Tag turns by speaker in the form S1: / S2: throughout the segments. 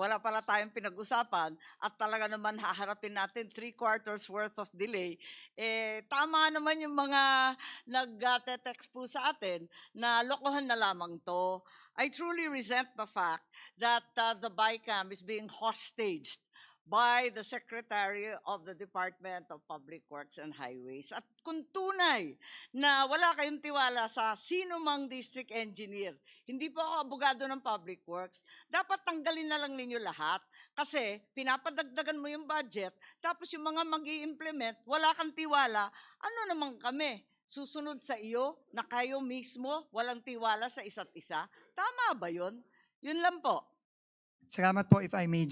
S1: wala pala tayong pinag-usapan at talaga naman haharapin natin 3/4 worth of delay, tama naman yung mga nagte-text po sa atin na lokohan na lamang 'to. I truly resent the fact that, the BICAM is being hostaged by the Secretary of the Department of Public Works and Highways. At kung tunay na wala kayong tiwala sa sino mang district engineer, hindi po ako abogado ng Public Works, dapat tanggalin na lang ninyo lahat. Kasi pinapadagdagan mo yung budget, tapos yung mga mag implement wala kang tiwala, ano naman kami? Susunod sa iyo na kayo mismo walang tiwala sa isa't isa? Tama ba yun? Yun lang po.
S2: Salamat po, if I may.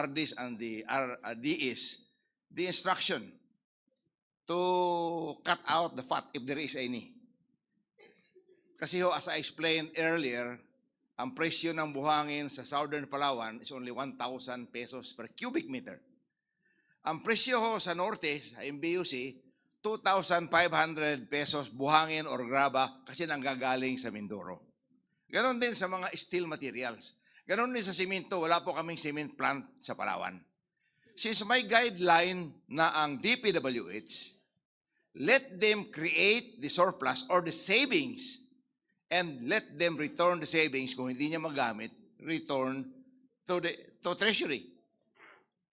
S3: RDs and the RDs the instruction to cut out the fat if there is any. Kasi ho, as I explained earlier, ang presyo ng buhangin sa Southern Palawan is only 1,000 pesos per cubic meter. Ang presyo ho sa Norte, sa MBUC, 2,500 pesos buhangin or graba kasi nanggagaling sa Mindoro. Ganon din sa mga steel materials. Ganon din sa simento, wala po kaming cement plant sa Palawan. Since my guideline na ang DPWH, let them create the surplus or the savings and let them return the savings kung hindi niya magamit, return to Treasury.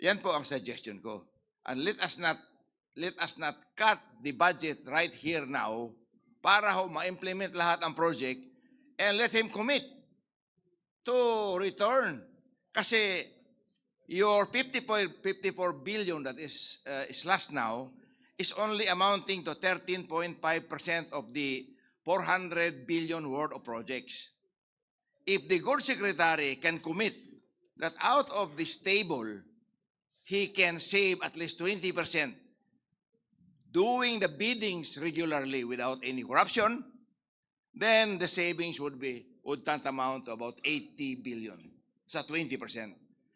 S3: Yan po ang suggestion ko. And let us not cut the budget right here now para ho ma-implement lahat ang project and let him commit to return. Kasi your 54 billion that is last now is only amounting to 13.5% of the 400 billion worth of projects. If the good secretary can commit that out of this table, he can save at least 20% doing the biddings regularly without any corruption, then the savings would tantamount to about 80 billion. So 20%.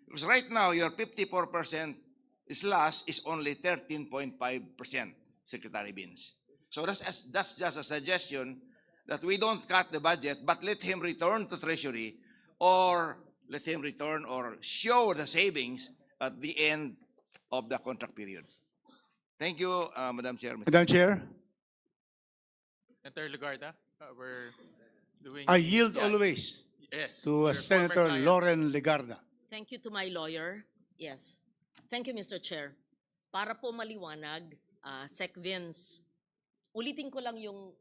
S3: Because right now, your 54% loss is only 13.5%, Secretary Beans. So that's just a suggestion that we don't cut the budget, but let him return to Treasury or let him return or show the savings at the end of the contract period. Thank you, Madam Chair.
S4: Madam Chair,
S5: Senator Legarda, we're doing...
S4: I yield
S5: Yeah,
S4: always
S5: yes,
S4: to
S5: your
S4: Senator
S5: former client.
S4: Lauren Legarda.
S6: Thank you to my lawyer. Yes. Thank you, Mr. Chair. Para po maliwanag, Sec Vince, ulitin ko lang yung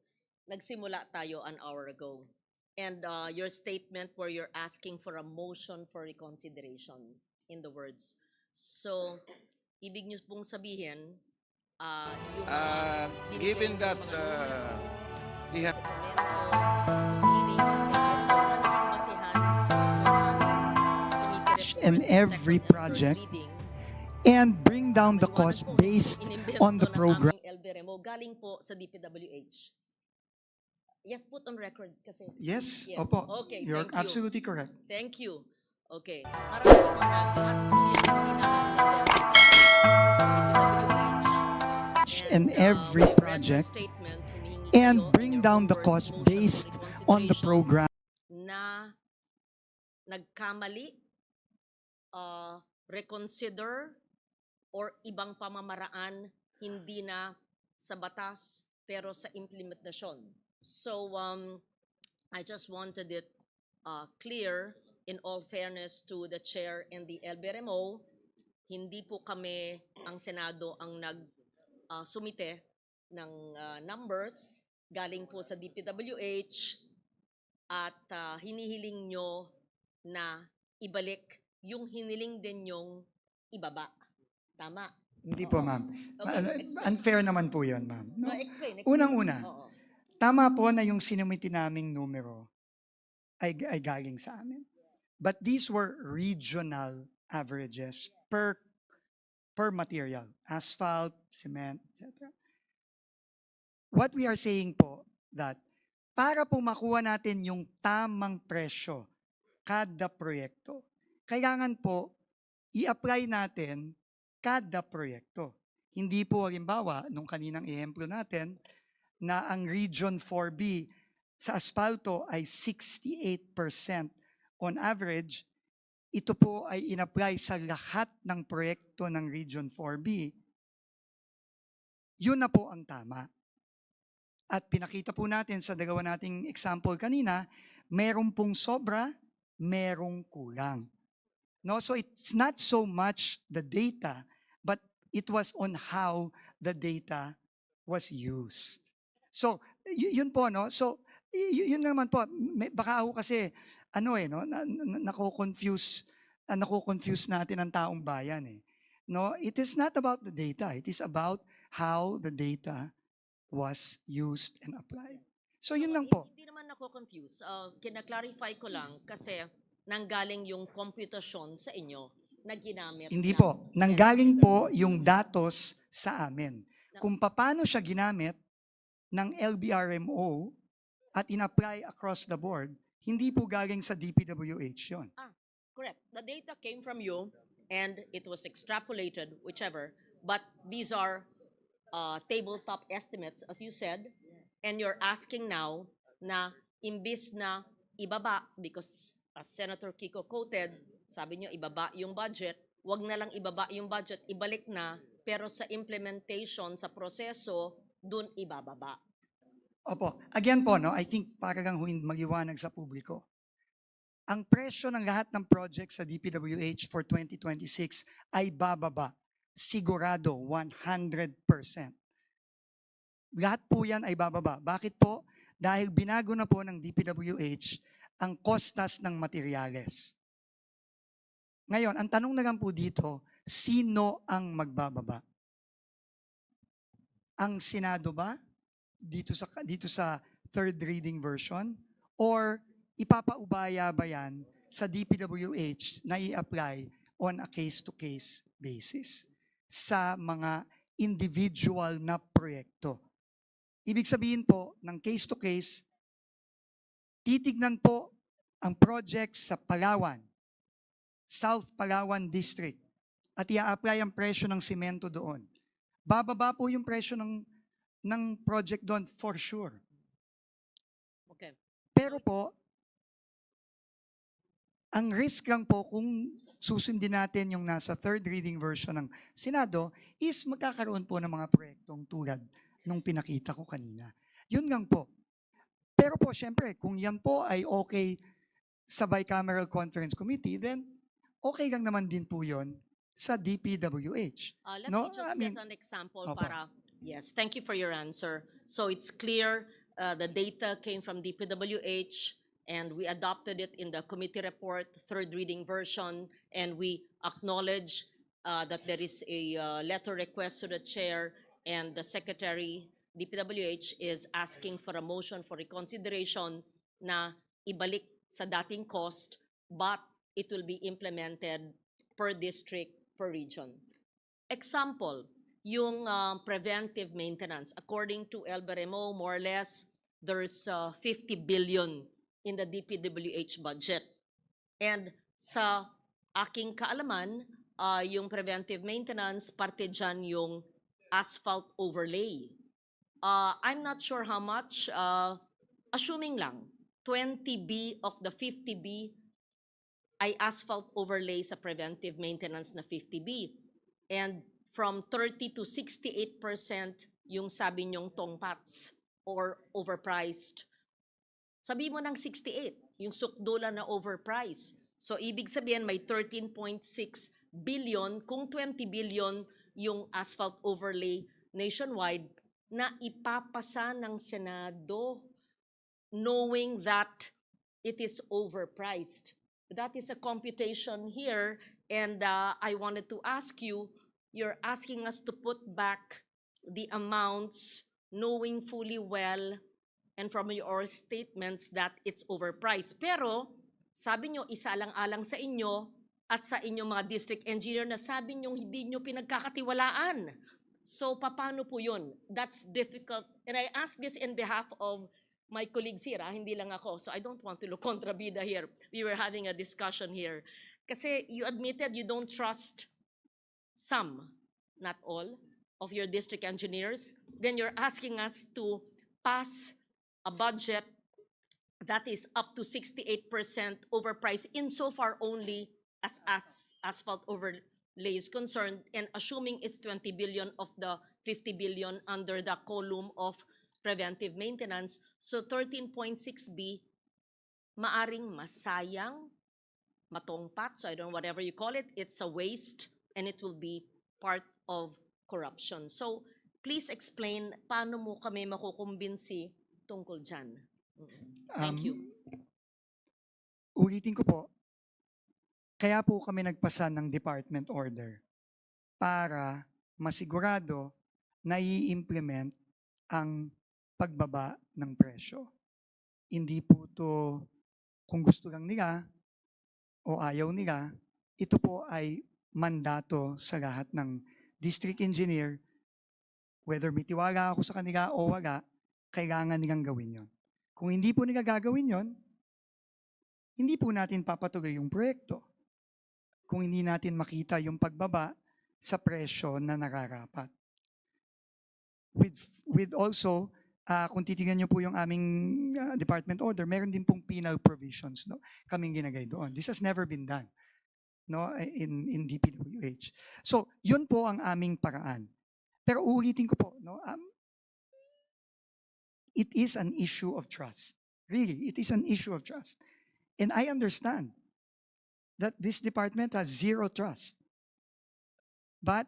S6: nagsimula tayo an hour ago. And your statement where you're asking for a motion for reconsideration in the words. So, ibig niyo pong sabihin, yung
S3: Given that he has
S2: And every project and bring down the cost based on the program.
S6: Galing po sa DPWH. Yes, put on record kasi.
S2: Yes,
S6: Yes.
S2: opo.
S6: Okay,
S2: You're
S6: thank you.
S2: absolutely correct.
S6: Thank you. Okay. Para lahat po yan, DPWH.
S2: And every project and bring down the cost based on the program.
S6: Na nagkamali, reconsider, or ibang pamamaraan hindi na sa batas pero sa implementasyon. So, I just wanted it clear in all fairness to the chair and the LBRMO, hindi po kami, ang Senado, ang sumite ng numbers, galing po sa DPWH, at hinihiling nyo na ibalik yung hiniling din yung ibaba. Tama?
S2: Hindi po,
S6: Oo.
S2: ma'am.
S6: Okay, explain.
S2: Unfair naman po yun, ma'am. No?
S6: No, explain.
S2: Unang-una,
S6: Oo.
S2: tama po na yung sinumiti naming numero ay galing sa amin. But these were regional averages per material, asphalt, cement, etc. What we are saying po, that para po makuha natin yung tamang presyo kada proyekto, kailangan po i-apply natin kada proyekto. Hindi po halimbawa, nung kaninang ehemplo natin, na ang Region 4B sa asfalto ay 68% on average, ito po ay in-apply sa lahat ng proyekto ng Region 4B. Yun na po ang tama. At pinakita po natin sa dalawa nating example kanina, meron pong sobra, merong kulang. No, so it's not so much the data, but it was on how the data was used. So, yun po, no? So, yun naman po, baka ako kasi, ano no, nako-confuse natin ang taong bayan eh. No, it is not about the data, it is about how the data was used and applied. So, yun lang po.
S6: Hindi naman ako confused. Kina-clarify ko lang kasi nanggaling yung computation sa inyo na ginamit.
S2: Hindi
S6: ng
S2: po. Nanggaling po yung datos sa amin. Kung paano siya ginamit ng LBRMO at in-apply across the board, hindi po galing sa DPWH yun.
S6: Correct. The data came from you and it was extrapolated, whichever. But these are tabletop estimates, as you said. And you're asking now na imbis na ibaba, because as Senator Kiko quoted, sabi niyo ibaba yung budget, wag na lang ibaba yung budget, ibalik na, pero sa implementation, sa proseso, dun ibababa.
S2: Opo. Again po, no, I think para lang magiwanag sa publiko. Ang presyo ng lahat ng projects sa DPWH for 2026 ay bababa. Sigurado, 100%. Lahat po yan ay bababa. Bakit po? Dahil binago na po ng DPWH ang kostas ng materyales. Ngayon, ang tanong na lang po dito, sino ang magbababa? Ang Senado ba? Dito sa third reading version? Or ipapaubaya ba yan sa DPWH na i-apply on a case-to-case basis sa mga individual na proyekto? Ibig sabihin po, ng case-to-case, titignan po ang project sa Palawan, South Palawan District, at i-apply ang presyo ng simento doon. Bababa po yung presyo ng project doon for sure.
S6: Okay.
S2: Pero po, ang risk lang po kung susundin natin yung nasa third reading version ng Senado is magkakaroon po ng mga proyektong tulad nung pinakita ko kanina. Yun lang po. Pero po, syempre, kung yan po ay okay sa Bicameral Conference Committee, then okay lang naman din po yun sa DPWH.
S6: Let
S2: No,
S6: me just
S2: I mean,
S6: set an example
S2: Opo.
S6: para, yes, thank you for your answer. So it's clear the data came from DPWH and we adopted it in the committee report, third reading version, and we acknowledge that there is a letter request to the chair and the secretary, DPWH, is asking for a motion for reconsideration na ibalik sa dating cost, but it will be implemented per district, per region. Example, yung preventive maintenance. According to LBRMO, more or less, there's 50 billion in the DPWH budget. And sa aking kaalaman, yung preventive maintenance, parte dyan yung asphalt overlay. I'm not sure how much, assuming lang, 20B of the 50B ay asphalt overlay sa preventive maintenance na 50B. And from 30 to 68% yung sabi nyong tongpats or overpriced. Sabi mo ng 68, yung sukdulan na overpriced. So ibig sabihin may 13.6 billion kung 20 billion yung asphalt overlay nationwide na ipapasa ng Senado knowing that it is overpriced. That is a computation here, and I wanted to ask you, you're asking us to put back the amounts knowing fully well and from your statements that it's overpriced. Pero sabi nyo, isa-alang-alang sa inyo at sa inyong mga district engineer na sabi nyo hindi nyo pinagkakatiwalaan. So, paano po yun? That's difficult. And I ask this in behalf of my colleagues here, hindi lang ako. So, I don't want to look kontrabida here. We were having a discussion here. Kasi you admitted you don't trust some, not all, of your district engineers, then you're asking us to pass a budget that is up to 68% overpriced insofar only as asphalt overlay is concerned, and assuming it's 20 billion of the 50 billion under the column of preventive maintenance. So 13.6B, maaring masayang, matongpat, so I don't know, whatever you call it, it's a waste and it will be part of corruption. So please explain paano mo kami makukumbinsi tungkol dyan. Thank you.
S2: Ulitin ko po, kaya po kami nagpasa ng department order para masigurado na i-implement ang pagbaba ng presyo. Hindi po to kung gusto lang nila o ayaw nila, ito po ay mandato sa lahat ng district engineer, whether may tiwala ako sa kanila o wala, kailangan nilang gawin yon. Kung hindi po nila gagawin yon, hindi po natin papatuloy yung proyekto. Kung hindi natin makita yung pagbaba sa presyo na nararapat. With also, kung titingnan niyo po yung aming department order, meron din pong penal provisions, no, kaming ginagay doon. This has never been done, no, in DPWH. So, yun po ang aming paraan. Pero uulitin ko po, no, it is an issue of trust. Really, it is an issue of trust. And I understand that this department has zero trust. But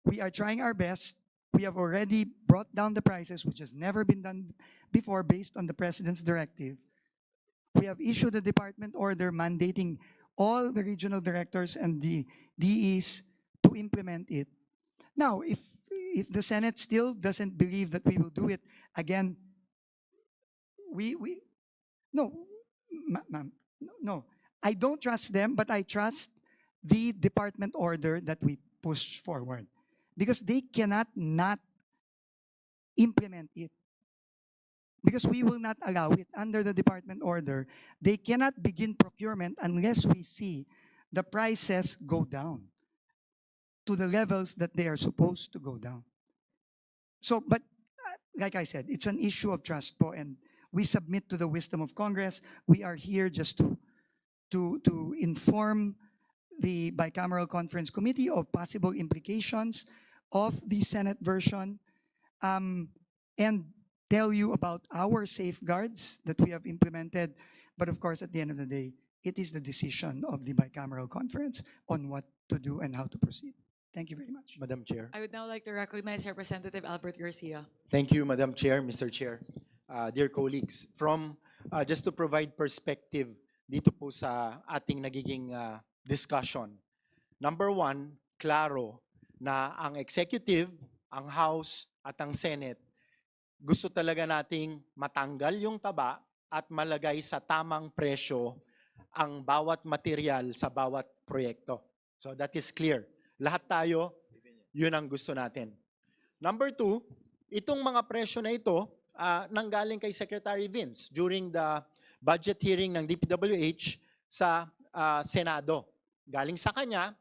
S2: we are trying our best. We have already brought down the prices, which has never been done before based on the President's directive. We have issued a department order mandating all the regional directors and the DEs to implement it. Now, if the Senate still doesn't believe that we will do it, again, no, ma'am, no. I don't trust them, but I trust the department order that we push forward. Because they cannot not implement it. Because we will not allow it under the department order. They cannot begin procurement unless we see the prices go down to the levels that they are supposed to go down. So, but like I said, it's an issue of trust po, and we submit to the wisdom of Congress. We are here just to inform the Bicameral Conference Committee of possible implications of the Senate version, and tell you about our safeguards that we have implemented. But of course, at the end of the day, it is the decision of the Bicameral Conference on what to do and how to proceed. Thank you very much.
S4: Madam Chair.
S7: I would now like to recognize Representative Albert Garcia.
S4: Thank you, Madam Chair, Mr. Chair. Dear colleagues, just to provide perspective dito po sa ating nagiging discussion. Number one, klaro na ang executive, ang House at ang Senate gusto talaga nating matanggal yung taba at malagay sa tamang presyo ang bawat material sa bawat proyekto. So that is clear. Lahat tayo, yun ang gusto natin. Number two, itong mga presyo na ito, nanggaling kay Secretary Vince during the budget hearing ng DPWH sa Senado. Galing sa kanya,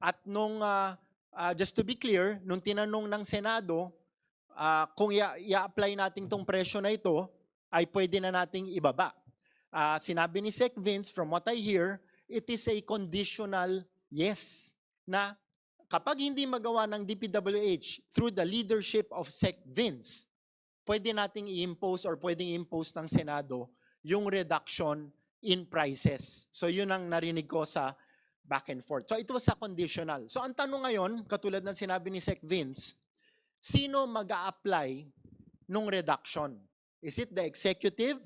S4: at nung, just to be clear, nung tinanong ng Senado, kung i-apply natin tong presyo na ito, ay pwede na nating ibaba. Sinabi ni Sec Vince, from what I hear, it is a conditional yes, na kapag hindi magawa ng DPWH through the leadership of Sec Vince, pwede nating i-impose or pwedeng i-impose ng Senado yung reduction in prices. So yun ang narinig ko sa back and forth. So it was a conditional. So ang tanong ngayon, katulad ng sinabi ni Sec Vince, sino mag-a-apply nung reduction? Is it the executive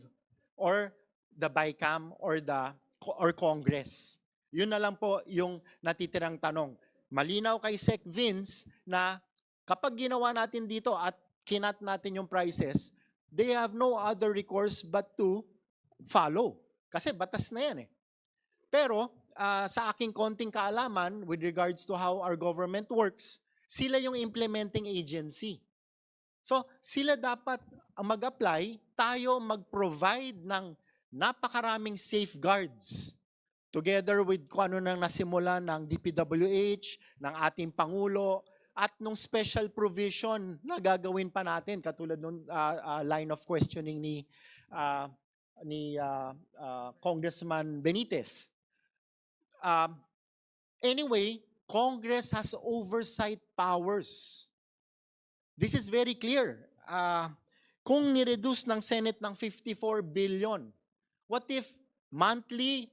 S4: or the BICAM or Congress? Yun na lang po yung natitirang tanong. Malinaw kay Sec Vince na kapag ginawa natin dito at kinat natin yung prices, they have no other recourse but to follow. Kasi batas na yan eh. Pero sa aking konting kaalaman with regards to how our government works, sila yung implementing agency. So sila dapat mag-apply, tayo mag-provide ng napakaraming safeguards together with kung ano nang nasimula ng DPWH, ng ating Pangulo, at nung special provision na gagawin pa natin, katulad nung line of questioning ah, ni Congressman Benitez. Anyway, Congress has oversight powers. This is very clear. Kung nireduce ng Senate ng 54 billion, what if monthly,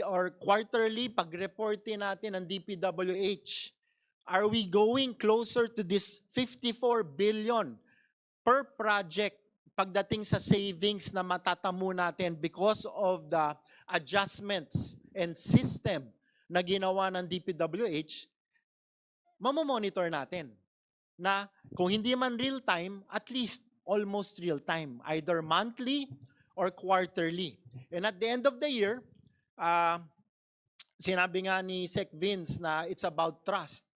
S4: or quarterly, pag-reportin natin ng DPWH, are we going closer to this 54 billion per project pagdating sa savings na matatamo natin because of the adjustments and system na ginawa ng DPWH, mamomonitor natin na kung hindi man real time, at least almost real time, either monthly or quarterly. And at the end of the year, sinabi nga ni Sec Vince na it's about trust.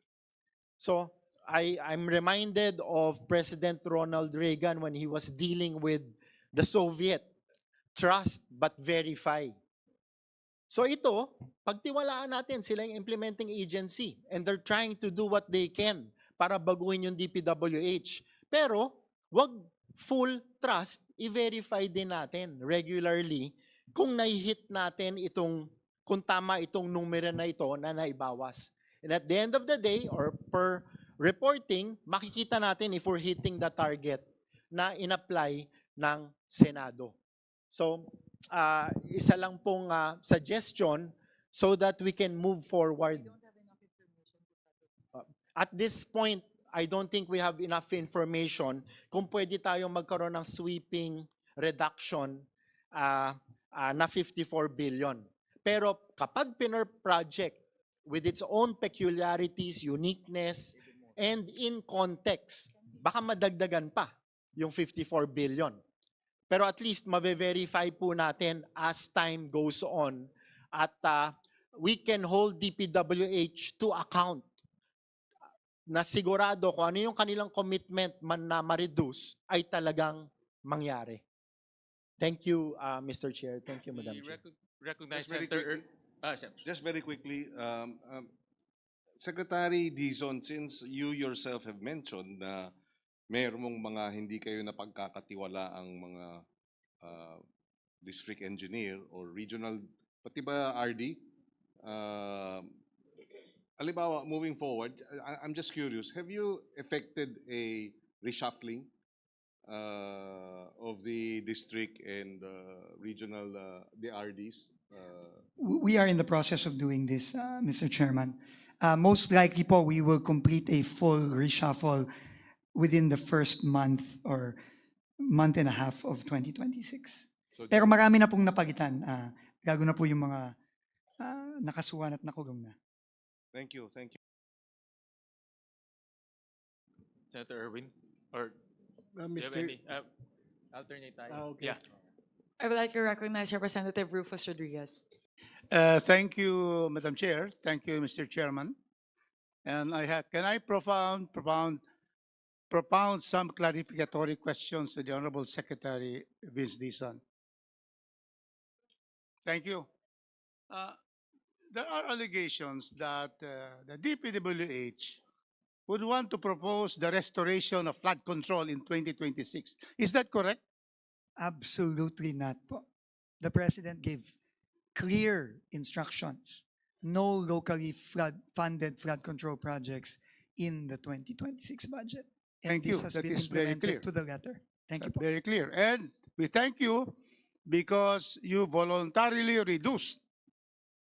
S4: So I'm reminded of President Ronald Reagan when he was dealing with the Soviet. Trust but verify. So ito, pagtiwalaan natin, sila yung implementing agency and they're trying to do what they can para baguhin yung DPWH. Pero, wag full trust, i-verify din natin regularly kung nai-hit natin kung tama itong numero na ito na naibawas. And at the end of the day, or per reporting, makikita natin if we're hitting the target na in-apply ng Senado. So, isa lang pong suggestion so that we can move forward. At this point, I don't think we have enough information kung pwede tayong magkaroon ng sweeping reduction na 54 billion. Pero kapag project with its own peculiarities, uniqueness, and in context, baka madagdagan pa yung 54 billion. Pero at least mabe-verify po natin as time goes on at we can hold DPWH to account na sigurado kung ano yung kanilang commitment man na ma-reduce ay talagang mangyari. Thank you, Mr. Chair. Thank you, Madam
S5: We
S4: Chair.
S5: recognize
S8: Just very
S5: Senator
S8: Just very quickly, Secretary Dizon, since you yourself have mentioned na mayroong mga hindi kayo napagkakatiwala ang mga district engineer or regional, pati ba RD? Halimbawa, moving forward, I'm just curious, have you effected a reshuffling of the district and regional, the RDs?
S2: We are in the process of doing this, Mr. Chairman. Most likely po, we will complete a full reshuffle within the first month or month and a half of 2026.
S8: So
S2: Pero marami na pong napagitan. Gago na po yung mga nakasuhan at nakulong na.
S8: thank you, thank you.
S5: Senator Erwin, or do you have any? Alternate tayo.
S9: okay.
S5: Yeah.
S7: I would like to recognize Representative Rufus Rodriguez.
S9: Thank you, Madam Chair. Thank you, Mr. Chairman. And can I propound some clarificatory questions to the Honorable Secretary Vince Dizon? Thank you. There are allegations that the DPWH would want to propose the restoration of flood control in 2026. Is that correct?
S2: Absolutely not po. The President gave clear instructions. No locally funded flood control projects in the 2026 budget. And
S9: Thank you.
S2: this has
S9: That
S2: been
S9: is very
S2: implemented
S9: clear.
S2: to the letter. Thank you po.
S9: Very clear. And we thank you because you voluntarily reduced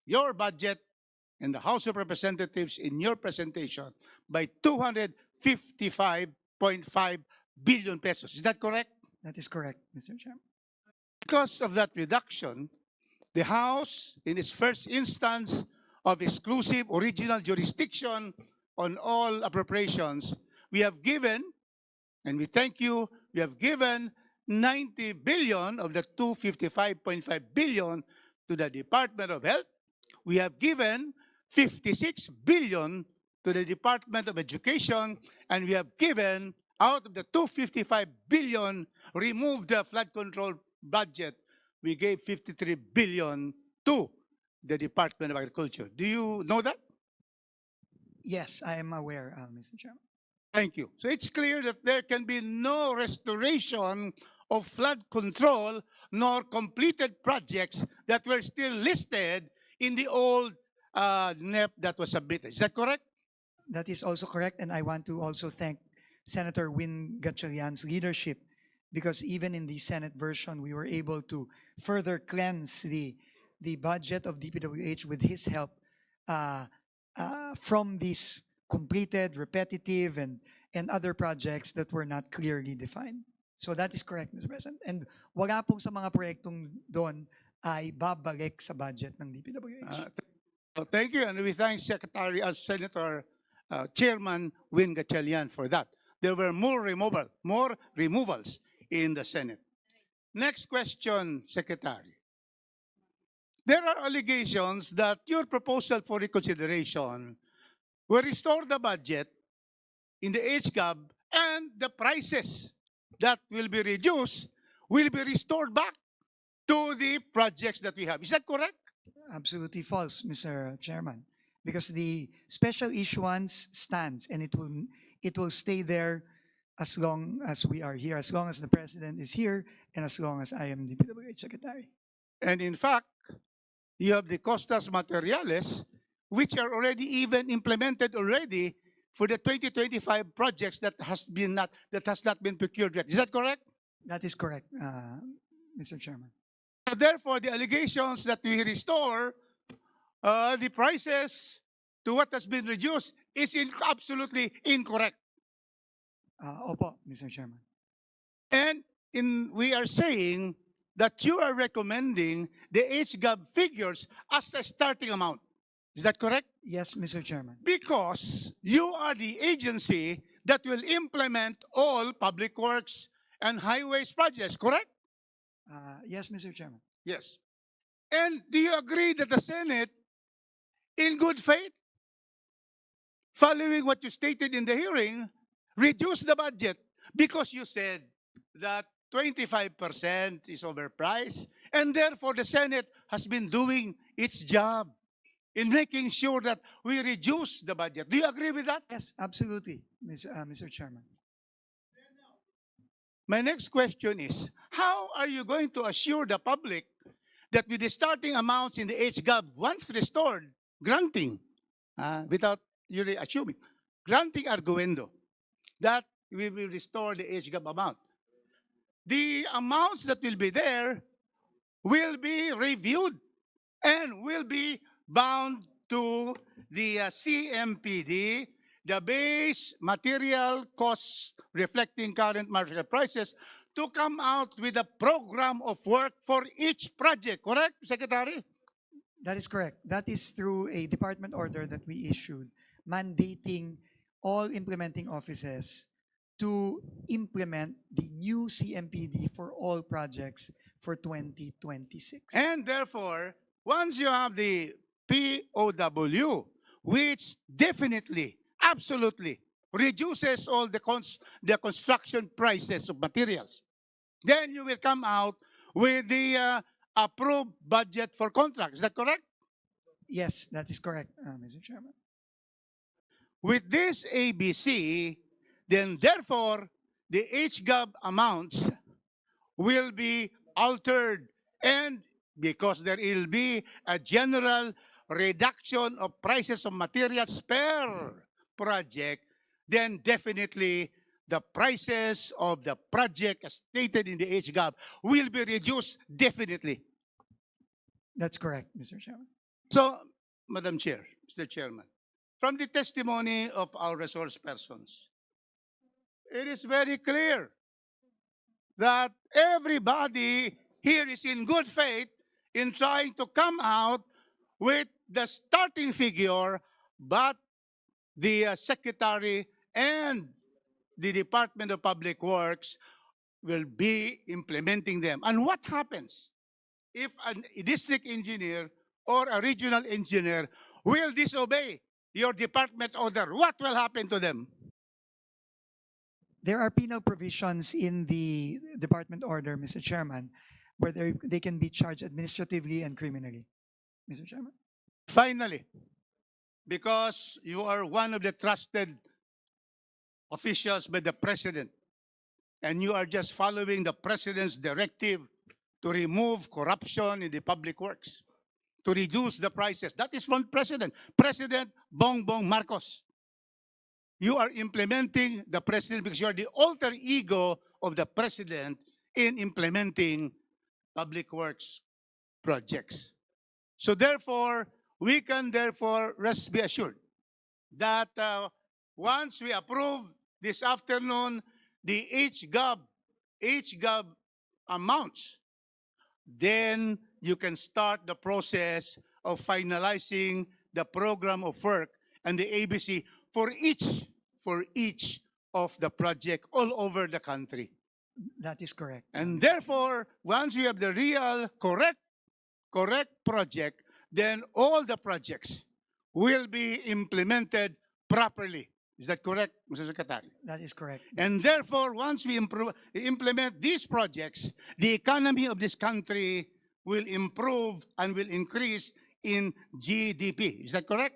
S9: your budget in the House of Representatives in your presentation by 255.5 billion pesos. Is that correct?
S2: That is correct, Mr. Chairman.
S9: Because of that reduction, the House, in its first instance of exclusive original jurisdiction on all appropriations, we have given, and we thank you, we have given 90 billion of the 255.5 billion to the Department of Health. We have given 56 billion to the Department of Education, and we have given out of the 255 billion removed the flood control budget, we gave 53 billion to the Department of Agriculture. Do you know that?
S2: Yes, I am aware, Mr. Chairman.
S9: Thank you. So it's clear that there can be no restoration of flood control nor completed projects that were still listed in the old NEP that was submitted. Is that correct?
S2: That is also correct, and I want to also thank Senator Win Gatchalian's leadership, because even in the Senate version, we were able to further cleanse the budget of DPWH with his help from these completed, repetitive, and other projects that were not clearly defined. So that is correct, Mr. President. And wala pong sa mga proyektong doon ay babalik sa budget ng DPWH.
S9: Thank you, and we thank Secretary Senator Chairman Win Gatchalian for that. There were more removals in the Senate. Next question, Secretary. There are allegations that your proposal for reconsideration will restore the budget in the HGAB, and the prices that will be reduced will be restored back to the projects that we have. Is that correct?
S2: Absolutely false, Mr. Chairman, because the special issuance stands, and it will stay there as long as we are here, as long as the President is here, and as long as I am the DPWH Secretary.
S9: And in fact, you have the costas materiales, which are already even implemented already for the 2025 projects that has not been procured yet. Is that correct?
S2: That is correct, Mr. Chairman.
S9: So therefore, the allegations that we restore the prices to what has been reduced is absolutely incorrect.
S2: Opo, Mr. Chairman.
S9: And we are saying that you are recommending the HGAB figures as a starting amount. Is that correct?
S2: Yes, Mr. Chairman.
S9: Because you are the agency that will implement all public works and highways projects, correct?
S2: Yes, Mr. Chairman.
S9: Yes. And do you agree that the Senate, in good faith, following what you stated in the hearing, reduced the budget because you said that 25% is overpriced, and therefore the Senate has been doing its job in making sure that we reduce the budget. Do you agree with that?
S2: Yes, absolutely, Mr. Chairman.
S9: My next question is, how are you going to assure the public that with the starting amounts in the HGAB, once restored, granting, without really assuming, granting arguendo, that we will restore the HGAB amount? The amounts that will be there will be reviewed and will be bound to the CMPD, the base material costs reflecting current market prices, to come out with a program of work for each project. Correct, Secretary?
S2: That is correct. That is through a department order that we issued mandating all implementing offices to implement the new CMPD for all projects for 2026.
S9: And therefore, once you have the POW, which definitely, absolutely reduces all the construction prices of materials, then you will come out with the approved budget for contracts. Is that correct?
S2: Yes, that is correct, Mr. Chairman.
S9: With this ABC, then therefore, the HGAB amounts will be altered, and because there will be a general reduction of prices of materials per project, then definitely the prices of the project as stated in the HGAB will be reduced definitely.
S2: That's correct, Mr. Chairman.
S9: So, Madam Chair, Mr. Chairman, from the testimony of our resource persons, it is very clear that everybody here is in good faith in trying to come out with the starting figure, but the Secretary and the Department of Public Works will be implementing them. And what happens if a district engineer or a regional engineer will disobey your department order? What will happen to them?
S2: There are penal provisions in the department order, Mr. Chairman, where they can be charged administratively and criminally, Mr. Chairman.
S9: Finally, because you are one of the trusted officials by the president, and you are just following the president's directive to remove corruption in the public works, to reduce the prices. That is from President Bongbong Marcos. You are implementing the president because you are the alter ego of the president in implementing public works projects. So therefore, we can therefore rest be assured that once we approve this afternoon the HGov amounts, then you can start the process of finalizing the program of work and the ABC for each of the project all over the country.
S2: That is correct.
S9: And therefore, once we have the real correct project, then all the projects will be implemented properly. Is that correct, Mr. Secretary?
S2: That is correct.
S9: And therefore, once we implement these projects, the economy of this country will improve and will increase in GDP. Is that correct?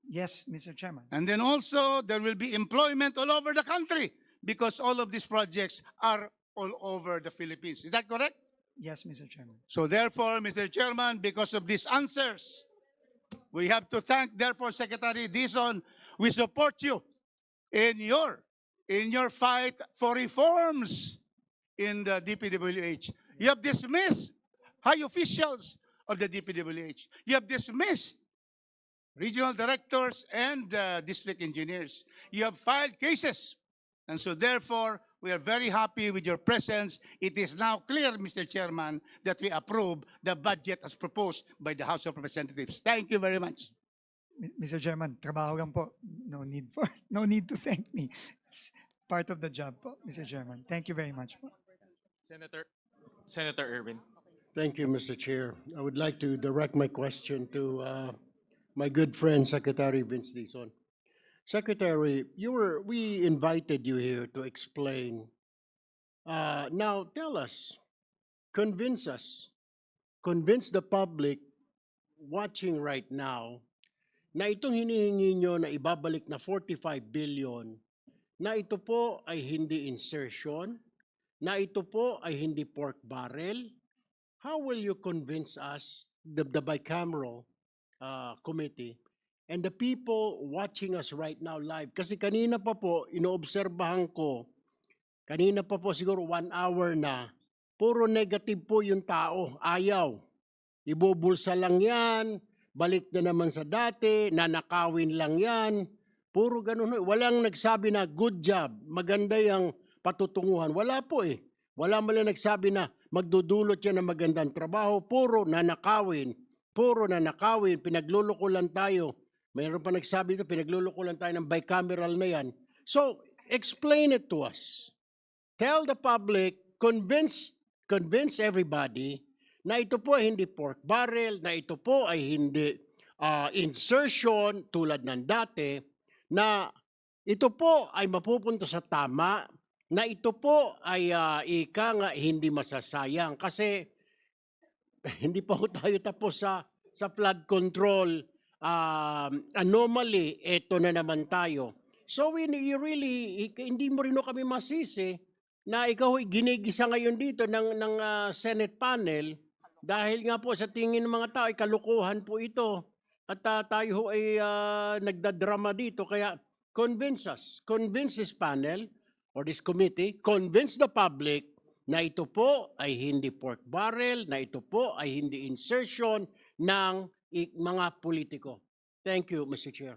S2: Yes, Mr. Chairman.
S9: And then also, there will be employment all over the country because all of these projects are all over the Philippines. Is that correct?
S2: Yes, Mr. Chairman.
S9: So therefore, Mr. Chairman, because of these answers, we have to thank, therefore, Secretary Dizon. We support you in your fight for reforms in the DPWH. You have dismissed high officials of the DPWH. You have dismissed regional directors and district engineers. You have filed cases. And so therefore, we are very happy with your presence. It is now clear, Mr. Chairman, that we approve the budget as proposed by the House of Representatives. Thank you very much.
S2: Mr. Chairman, trabaho lang po. No need to thank me. It's part of the job po, Mr. Chairman. Thank you very much po.
S5: Senator Erwin.
S10: Thank you, Mr. Chair. I would like to direct my question to my good friend, Secretary Vince Dizon. Secretary, we invited you here to explain. Now, tell us, convince the public watching right now na itong hinihingi nyo na ibabalik na 45 billion, na ito po ay hindi insertion, na ito po ay hindi pork barrel. How will you convince us, the bicameral committee, and the people watching us right now live? Kasi kanina pa po, inoobserbahan ko, kanina pa po siguro 1 hour na, puro negative po yung tao, ayaw. Ibubulsa lang yan, balik na naman sa dati, nanakawin lang yan, puro ganun. Walang nagsabi na good job, maganda yung patutunguhan. Wala po eh. Wala man lang nagsabi na magdudulot yan ng magandang trabaho, puro nanakawin, pinagluloko lang tayo. Mayroon pa nagsabi ito, pinagluloko lang tayo ng bicameral na yan. So, explain it to us. Tell the public, convince everybody na ito po ay hindi pork barrel, na ito po ay hindi insertion tulad ng dati, na ito po ay mapupunta sa tama, na ito po ay ika nga hindi masasayang. Kasi hindi pa tayo tapos sa flood control anomaly, ito na naman tayo. So you really, hindi mo rin kami masisi na ikaw ay ginigisa ngayon dito ng Senate panel dahil nga po sa tingin ng mga tao ay kalukuhan po ito at tayo ay nagdadrama dito. Kaya convince this panel or this committee, convince the public na ito po ay hindi pork barrel, na ito po ay hindi insertion ng mga politiko. Thank you, Mr. Chair.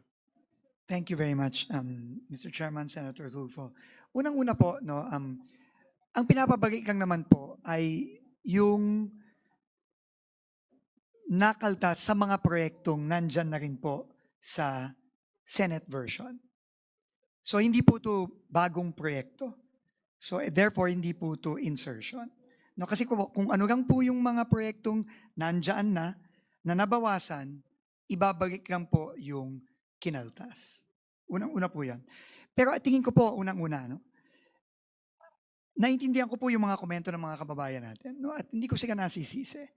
S2: Thank you very much, Mr. Chairman, Senator Tulfo. Unang-una po, no, ang pinapabalik lang naman po ay yung nakaltas sa mga proyektong nandyan na rin po sa Senate version. So hindi po ito bagong proyekto. So therefore, hindi po ito insertion. No, kasi kung ano lang po yung mga proyektong nandyan na nabawasan, ibabalik lang po yung kinaltas. Unang-una po yan. Pero tingin ko po, unang-una, no? Naintindihan ko po yung mga komento ng mga kababayan natin. No? At hindi ko sila nasisisi.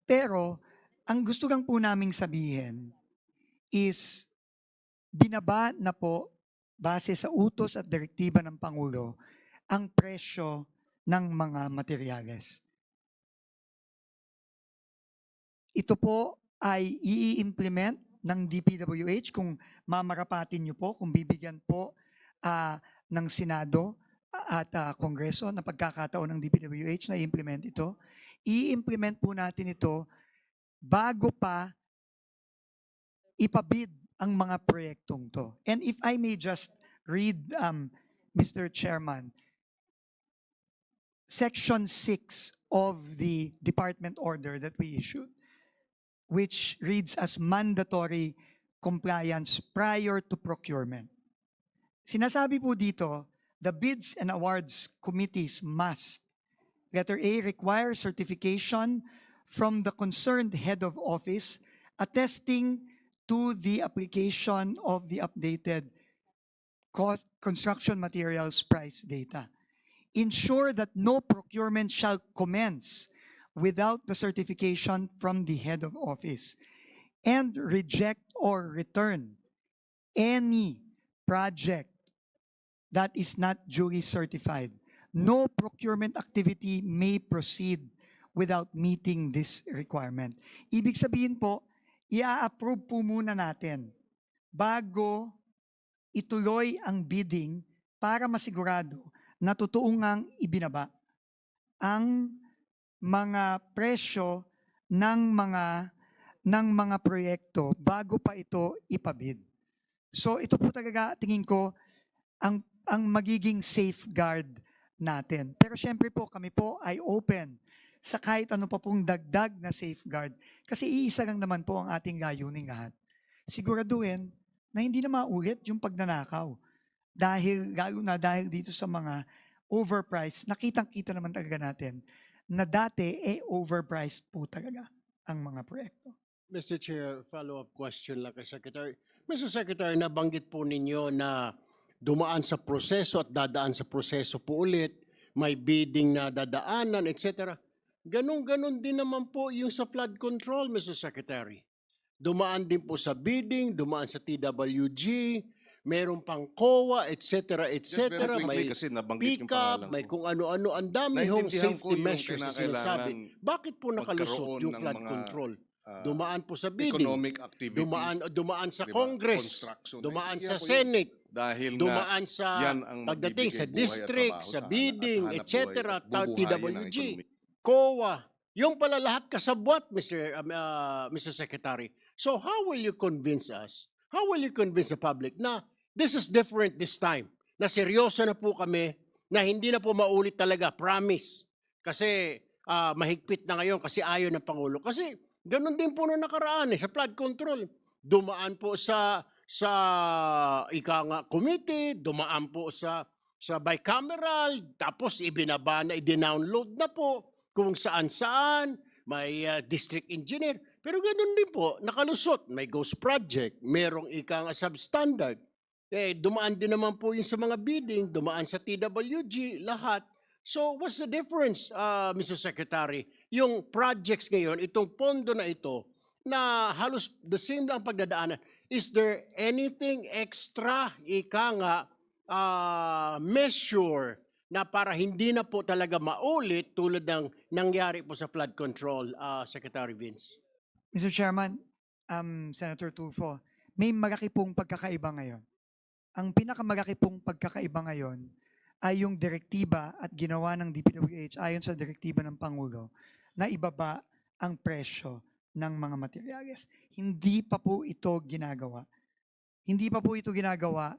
S2: Pero, ang gusto lang po naming sabihin is, binaba na po base sa utos at direktiba ng Pangulo ang presyo ng mga materyales. Ito po ay i-implement ng DPWH kung mamarapatin niyo po, kung bibigyan po ng Senado at Kongreso na pagkakataon ng DPWH na i-implement ito. I-implement po natin ito bago pa ipabid ang mga proyektong to. And if I may just read, Mr. Chairman, Section 6 of the department order that we issued, which reads as mandatory compliance prior to procurement. Sinasabi po dito, the bids and awards committees must, letter A, require certification from the concerned head of office attesting to the application of the updated construction materials price data. Ensure that no procurement shall commence without the certification from the head of office, and reject or return any project that is not duly certified. No procurement activity may proceed without meeting this requirement. Ibig sabihin po, i-approve po muna natin bago ituloy ang bidding para masigurado na totoo ngang ibinaba ang mga presyo ng mga proyekto bago pa ito ipabid. So ito po talaga tingin ko ang magiging safeguard natin. Pero syempre po kami po ay open sa kahit ano pa pong dagdag na safeguard kasi iisa lang naman po ang ating layunin lahat. Siguraduhin na hindi na maulit yung pagnanakaw. Lalo na dahil dito sa mga overpriced, nakitang-kita naman talaga natin na dati overpriced po talaga ang mga proyekto.
S10: Mr. Chair, follow-up question lang kay Secretary. Mr. Secretary, nabanggit po ninyo na dumaan sa proseso at dadaan sa proseso po ulit, may bidding na dadaanan, etc. Ganon-ganon din naman po yung sa flood control, Mr. Secretary. Dumaan din po sa bidding, dumaan sa TWG, meron pang COA, etc., etc. May
S8: kasi nabanggit yung
S10: pick-up,
S8: pangalan
S10: may
S8: ko.
S10: kung ano-ano. Ang dami hong
S8: Naintindihan ko
S10: safety
S8: yung
S10: measures na sinasabi.
S8: kinakailangan
S10: Bakit po nakalusot
S8: magkaroon
S10: yung
S8: ng
S10: flood
S8: mga,
S10: control? Dumaan po sa bidding,
S8: economic activity.
S10: dumaan sa
S8: Diba?
S10: Congress,
S8: Construction.
S10: dumaan
S8: Naintindihan
S10: sa
S8: ko yun.
S10: Senate,
S8: Dahil
S10: dumaan
S8: nga,
S10: sa
S8: yan ang
S10: pagdating sa
S8: magbibigay buhay at
S10: district,
S8: trabaho
S10: sa
S8: hanap-
S10: bidding,
S8: at hanap
S10: etc.,
S8: buhay at bubuhayin ang
S10: TWG,
S8: ekonomiya.
S10: COA. Yung pala lahat kasabwat, Mr. Secretary. So how will you convince us? How will you convince the public na this is different this time? Na seryoso na po kami, na hindi na po maulit talaga, promise. Kasi mahigpit na ngayon kasi ayaw ng Pangulo. Kasi ganun din po nung nakaraan sa flood control. Dumaan po sa committee, dumaan po sa bicameral, tapos ibinaba na, i-download na po kung saan-saan, may district engineer. Pero ganun din po, nakalusot. May ghost project, merong substandard. Dumaan din naman po yun sa mga bidding, dumaan sa TWG, lahat. So what's the difference, Mr. Secretary? Yung projects ngayon, itong pondo na ito, na halos the same lang pagdadaanan, is there anything extra, measure na para hindi na po talaga maulit tulad ng nangyari po sa flood control, Secretary Vince?
S2: Mr. Chairman, Senator Tulfo, may malaki pong pagkakaiba ngayon. Ang pinakamalaki pong pagkakaiba ngayon ay yung direktiba at ginawa ng DPWH ayon sa direktiba ng Pangulo na ibaba ang presyo ng mga materyales. Hindi pa po ito ginagawa. Hindi pa po ito ginagawa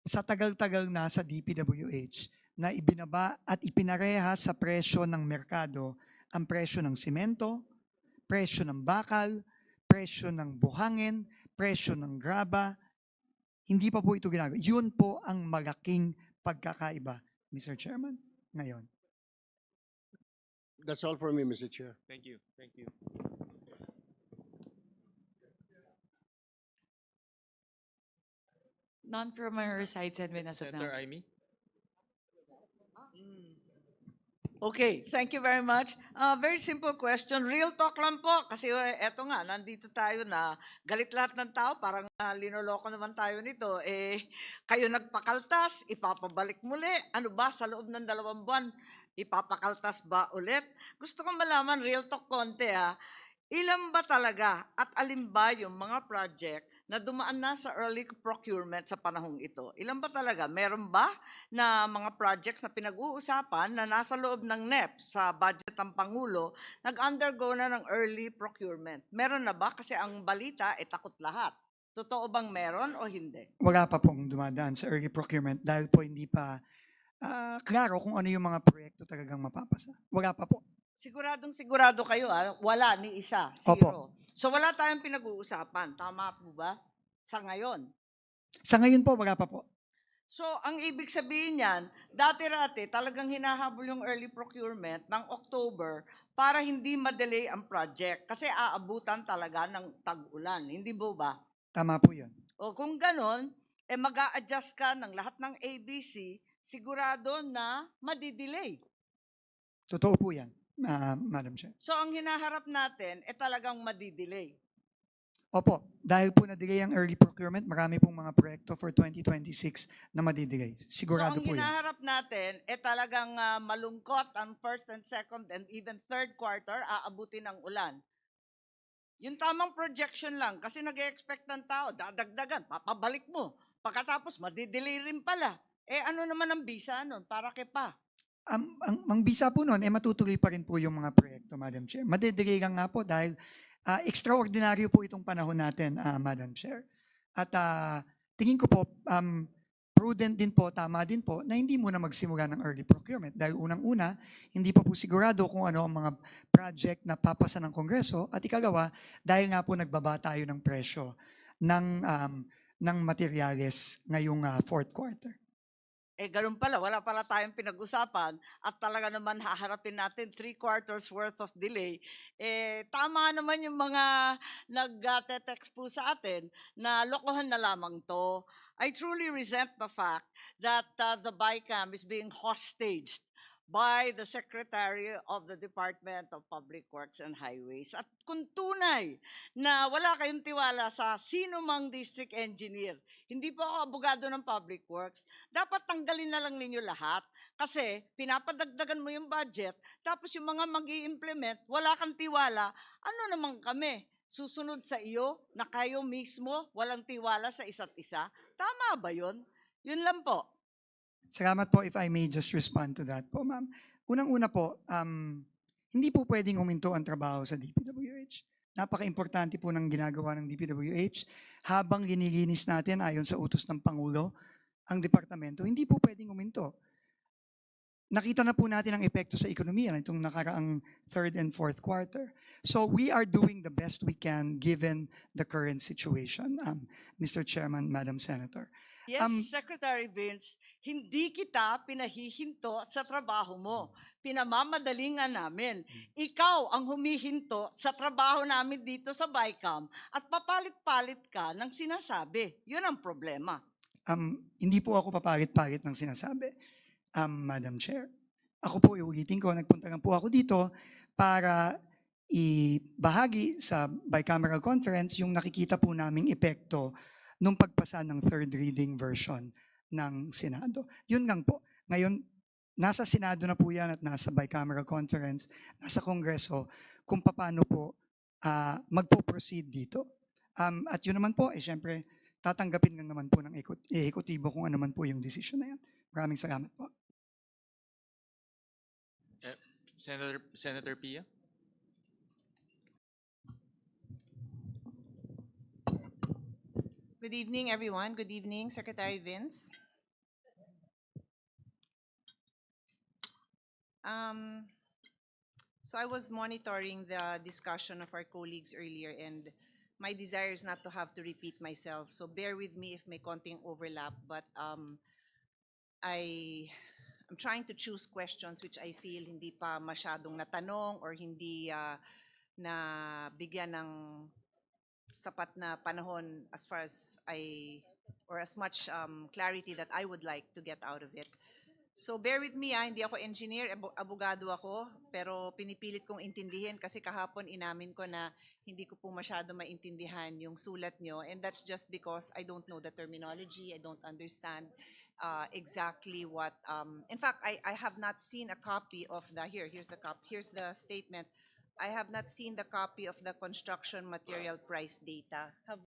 S2: sa tagal-tagal na sa DPWH na ibinaba at ipinareha sa presyo ng merkado ang presyo ng simento, presyo ng bakal, presyo ng buhangin, presyo ng graba. Hindi pa po ito ginagawa. Yun po ang malaking pagkakaiba, Mr. Chairman, ngayon.
S10: That's all for me, Mr. Chair.
S5: Thank you. Thank you.
S7: None from our side, Sen. as of now.
S5: Senator Amy?
S1: Okay, thank you very much. Very simple question. Real talk lang po. Kasi eto nga, nandito tayo na galit lahat ng tao. Parang linoloko naman tayo nito. Kayo nagpakaltas, ipapabalik muli. Ano ba, sa loob ng 2 buwan, ipapakaltas ba ulit? Gusto kong malaman, real talk konti ha. Ilan ba talaga at alin ba yung mga project na dumaan na sa early procurement sa panahong ito? Ilan ba talaga? Meron ba na mga projects na pinag-uusapan na nasa loob ng NEP sa budget ng Pangulo, nag-undergo na ng early procurement? Meron na ba? Kasi ang balita, takot lahat. Totoo bang meron o hindi?
S2: Wala pa pong dumadaan sa early procurement dahil po hindi pa klaro kung ano yung mga proyekto talagang mapapasa. Wala pa po.
S1: Siguradong sigurado kayo, wala ni isa, zero. So wala tayong pinag-uusapan, tama po ba? Sa ngayon.
S2: Sa ngayon po, wala pa po.
S1: So ang ibig sabihin niyan, dati-rati talagang hinahabol yung early procurement ng October para hindi ma-delay ang project kasi aabutan talaga ng tag-ulan, hindi po ba?
S2: Tama po yun.
S1: O kung ganon, mag-a-adjust ka ng lahat ng ABC, sigurado na madidelay.
S2: Totoo po yan, Madam Chair.
S1: So ang hinaharap natin talagang madidelay.
S2: Opo, dahil po na-delay ang early procurement, marami pong mga proyekto for 2026 na madidelay. Sigurado
S1: so ang
S2: po yan.
S1: hinaharap natin talagang malungkot ang first and second and even third quarter, aabutin ng ulan. Yung tamang projection lang, kasi nag-expect ng tao, dadagdagan, papabalik mo. Pagkatapos, madidelay rin pala. Ano naman ang bisa nun? Para kay pa?
S2: Ang bisa po nun, matutuloy pa rin po yung mga proyekto, Madam Chair. Madidelay lang nga po dahil extraordinaryo po itong panahon natin, Madam Chair. At tingin ko po, prudent din po, tama din po, na hindi muna magsimula ng early procurement. Dahil unang-una, hindi pa po sigurado kung ano ang mga project na papasa ng Kongreso. At ikalawa, dahil nga po nagbaba tayo ng presyo ng materyales ngayong fourth quarter.
S1: Ganun pala, wala pala tayong pinag-usapan at talaga naman haharapin natin 3 quarters worth of delay. Tama naman yung mga nag-text po sa atin na lokohan na lamang to. I truly resent the fact that the BICAM is being hostaged by the Secretary of the Department of Public Works and Highways. At kung tunay na wala kayong tiwala sa sino mang district engineer, hindi po ako abogado ng Public Works, dapat tanggalin na lang ninyo lahat kasi pinapadagdagan mo yung budget, tapos yung mga mag-i-implement, wala kang tiwala, ano naman kami? Susunod sa iyo na kayo mismo walang tiwala sa isa't isa? Tama ba yun? Yun lang po.
S2: Salamat po if I may just respond to that po, ma'am. Unang-una po, hindi po pwedeng huminto ang trabaho sa DPWH. Napaka-importante po ng ginagawa ng DPWH. Habang ginilinis natin ayon sa utos ng Pangulo, ang departamento, hindi po pwedeng huminto. Nakita na po natin ang epekto sa ekonomiya nitong nakaraang third and fourth quarter. So we are doing the best we can given the current situation, Mr. Chairman, Madam Senator.
S1: Yes, Secretary Vince, hindi kita pinahihinto sa trabaho mo. Pinamamadali nga namin. Ikaw ang humihinto sa trabaho namin dito sa BICAM at papalit-palit ka ng sinasabi. Yun ang problema.
S2: Hindi po ako papalit-palit ng sinasabi, Madam Chair. Ako po, iulitin ko, nagpunta lang po ako dito para ibahagi sa bicameral conference yung nakikita po naming epekto nung pagpasa ng third reading version ng Senado. Yun lang po. Ngayon, nasa Senado na po yan at nasa bicameral conference, nasa Kongreso, kung paano po magpo-proceed dito. At yun naman po, syempre, tatanggapin lang naman po ng ehekutibo kung ano man po yung decision na yan. Maraming salamat po.
S5: Senator Pia?
S11: Good evening, everyone. Good evening, Secretary Vince. So I was monitoring the discussion of our colleagues earlier, and my desire is not to have to repeat myself. So bear with me if may konting overlap, but I'm trying to choose questions which I feel hindi pa masyadong natanong or hindi na bigyan ng sapat na panahon as far as or as much clarity that I would like to get out of it. So bear with me, hindi ako engineer, abogado ako, pero pinipilit kong intindihin kasi kahapon inamin ko na hindi ko po masyado maintindihan yung sulat nyo, and that's just because I don't know the terminology, I don't understand exactly what, in fact, I have not seen a copy of here's the statement. I have not seen the copy of the construction material price data. Have